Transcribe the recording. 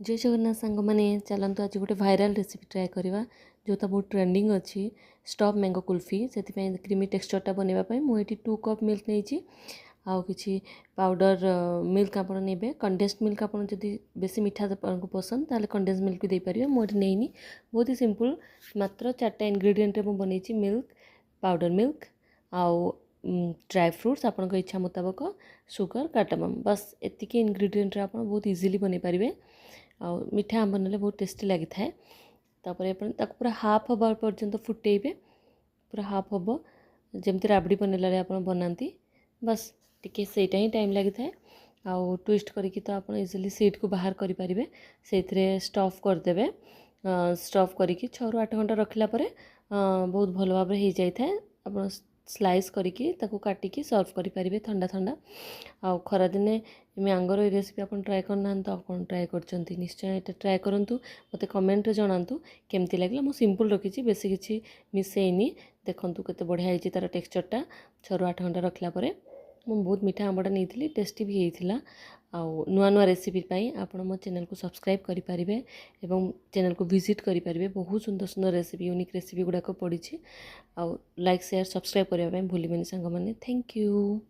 जय जगन्नाथ सांग मैंने चलतु आज गोटे भाइराल रेसिपी ट्राए करवा जोटा बहुत ट्रेंडिंग अच्छी स्टफ मैंगो कुल्फी से क्रीमी टेक्सचरटा बनवाई मुझे 2 कप मिल्क नहीं आउ कि पाउडर मिल्क आप ने कंडेन्स्ड मिल्क आप बेसी मीठा आपको पसंद ताले कंडेन्स मिल्क भी देपारे मुझे नहीं बहुत ही सिंपल मात्र 4टा इंग्रेडिएंट बन मिल्क पाउडर मिल्क आउ ड्राई फ्रुट्स आपन इच्छा मुताबक सुगर कार्डामम बस एतिकी इंग्रेडिएंट आप बहुत इजिली बन पारे आ मीठा आंब ना बहुत टेस्टी लगी थाए पूरा हाफ हवा पर्यंत फुटेबे पूरा हाफ हम जमी राबड़ी बनला आप बनाती बस टिके सेटा ही टाइम लगी थाए आउ ट्विस्ट करके तो आप इजिली सीट को बाहर करेंगे से स्टफ करदे स्टफ करके 6 ରୁ 8 घंटा रखला बहुत भल भाव हो जाए आप स्लाइस करके काटिकी सर्व करेंगे ठंडा ठंडा आउ खरा दिने मैंगोर ये रेसिपी आप ट्राए करना तो आप ट्राए कर निश्चय ये ट्राए करूँ मत कमेंट जनातु केमती लगे मुझे सिंपल रखी बेसी किसी मिसेनी देखूँ केते बढ़िया होती तार टेक्सचरटा 6 ରୁ 8 घंटा रखला मुझे बहुत मीठा आंबटा नहीं टेस्टी भी होता आउ नुआ नुआ रेसिपी आपण मो चैनल को सब्सक्राइब करेंगे एवं चैनल को विजिट करेंगे बहुत सुंदर सुंदर रेसिपी यूनिक रेसिपी गुड़ाक पड़ी आउ लाइक शेयर सब्सक्राइब करने भूलिबेनि सांग माने थैंक यू।